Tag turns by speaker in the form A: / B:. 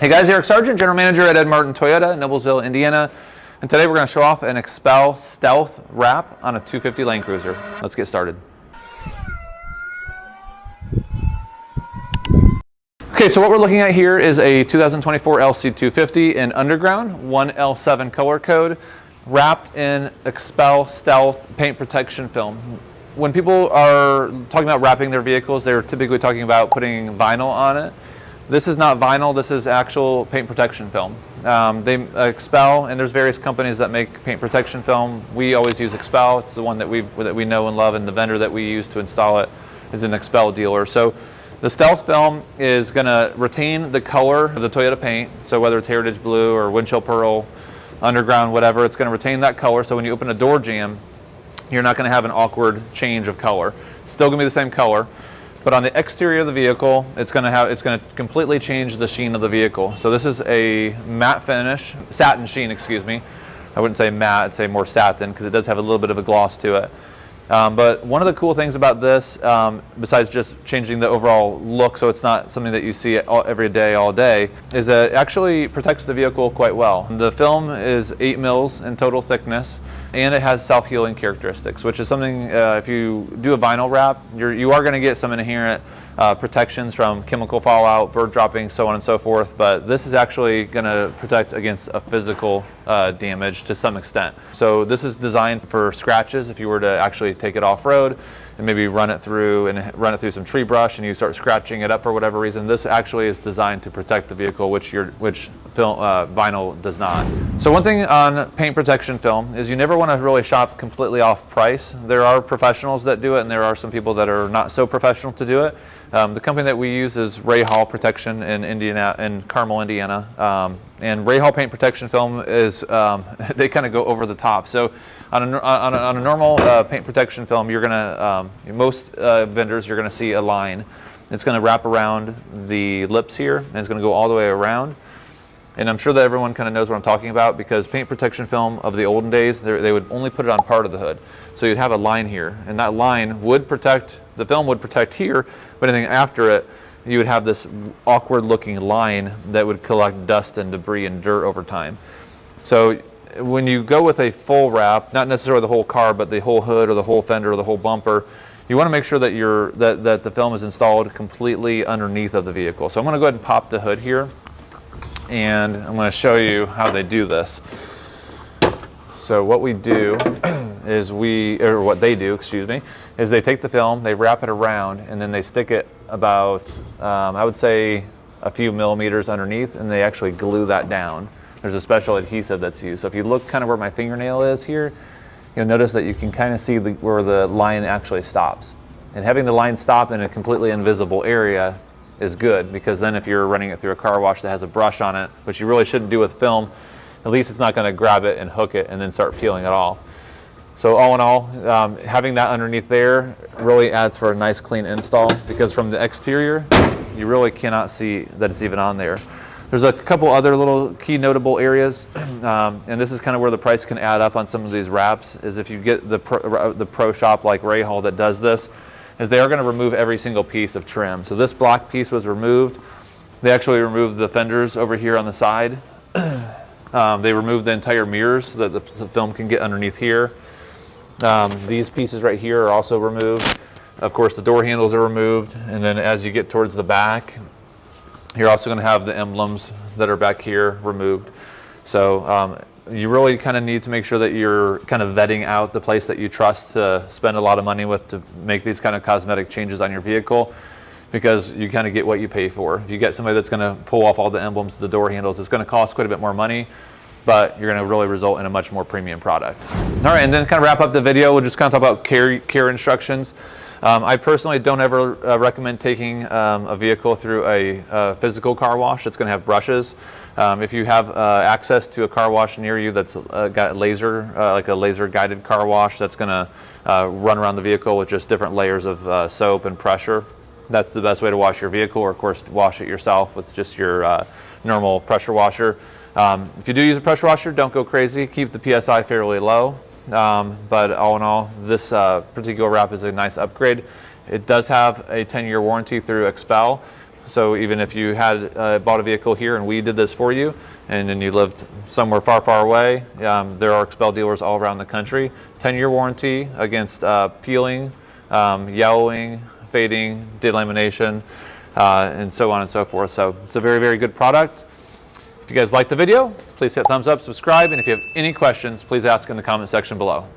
A: Hey guys, Eric Sargent, General Manager at Ed Martin Toyota in Noblesville, Indiana. And today we're going to show off an Xpel Stealth wrap on a 250 Land Cruiser. Let's get started. Okay, so what we're looking at here is a 2024 LC250 in Underground, 1L7 color code, wrapped in Xpel Stealth paint protection film. When people are talking about wrapping their vehicles, they're typically talking about putting vinyl on it. This is not vinyl, this is actual paint protection film. Xpel, and there's various companies that make paint protection film. We always use Xpel. It's the one that we know and love, and the vendor that we use to install it is an Xpel dealer. So the Stealth film is going to retain the color of the Toyota paint, so whether it's Heritage Blue or Windshield Pearl, Underground, whatever, it's going to retain that color, so when you open a door jamb, you're not going to have an awkward change of color. It's still going to be the same color. But on the exterior of the vehicle, it's going to completely change the sheen of the vehicle. So this is a matte finish, satin sheen, excuse me. I wouldn't say matte, I'd say more satin because it does have a little bit of a gloss to it. But one of the cool things about this, besides just changing the overall look so it's not something that you see every day, all day, is that it actually protects the vehicle quite well. The film is 8 mils in total thickness, and it has self-healing characteristics, which is something, if you do a vinyl wrap, you are going to get some inherent protections from chemical fallout, bird dropping, so on and so forth, but this is actually going to protect against a physical damage to some extent. So this is designed for scratches. If you were to actually take it off-road and maybe run it through some tree brush and you start scratching it up for whatever reason, this actually is designed to protect the vehicle, which vinyl does not. So one thing on paint protection film is you never want to really shop completely off price. There are professionals that do it, and there are some people that are not so professional to do it. The company that we use is Ray Hall Protection in Carmel, Indiana. And Ray Hall paint protection film is, they kind of go over the top. So on a normal paint protection film, you're gonna, most vendors, you're gonna see a line. It's gonna wrap around the lips here, and it's gonna go all the way around. And I'm sure that everyone kind of knows what I'm talking about, because paint protection film of the olden days, they would only put it on part of the hood. So you'd have a line here, and that line would protect, the film would protect here, but anything after it, you would have this awkward looking line that would collect dust and debris and dirt over time. So when you go with a full wrap, not necessarily the whole car, but the whole hood or the whole fender or the whole bumper, you want to make sure that that the film is installed completely underneath of the vehicle. So I'm going to go ahead and pop the hood here, and I'm going to show you how they do this. So what we do is what they do, excuse me, is they take the film, they wrap it around, and then they stick it about, I would say, a few millimeters underneath, and they actually glue that down. There's a special adhesive that's used. So if you look kind of where my fingernail is here, you'll notice that you can kind of see where the line actually stops. And having the line stop in a completely invisible area is good, because then if you're running it through a car wash that has a brush on it, which you really shouldn't do with film, at least it's not going to grab it and hook it and then start peeling it off. So all in all, having that underneath there really adds for a nice clean install, because from the exterior, you really cannot see that it's even on there. There's a couple other little key notable areas, and this is kind of where the price can add up on some of these wraps, is if you get the pro shop like Ray Hall that does this, is they are going to remove every single piece of trim. So this black piece was removed. They actually removed the fenders over here on the side. They removed the entire mirrors so that the film can get underneath here. These pieces right here are also removed. Of course, the door handles are removed, and then as you get towards the back, you're also going to have the emblems that are back here removed. So you really kind of need to make sure that you're kind of vetting out the place that you trust to spend a lot of money with to make these kind of cosmetic changes on your vehicle, because you kind of get what you pay for. If you get somebody that's going to pull off all the emblems, the door handles, it's going to cost quite a bit more money, but you're going to really result in a much more premium product. All right, and then kind of wrap up the video, we'll just kind of talk about care instructions. I personally don't ever recommend taking a vehicle through a physical car wash that's going to have brushes. If you have access to a car wash near you that's got laser, like a laser guided car wash that's going to run around the vehicle with just different layers of soap and pressure, that's the best way to wash your vehicle, or of course wash it yourself with just your normal pressure washer. If you do use a pressure washer, don't go crazy. Keep the PSI fairly low. But all in all, this particular wrap is a nice upgrade. It does have a 10-year warranty through Xpel, So even if you had bought a vehicle here and we did this for you, and then you lived somewhere far, far away, there are Xpel dealers all around the country. 10-year warranty against peeling, yellowing, fading, delamination, and so on and so forth. So it's a very, very good product. If you guys like the video, please hit thumbs up, subscribe, and if you have any questions, please ask in the comment section below.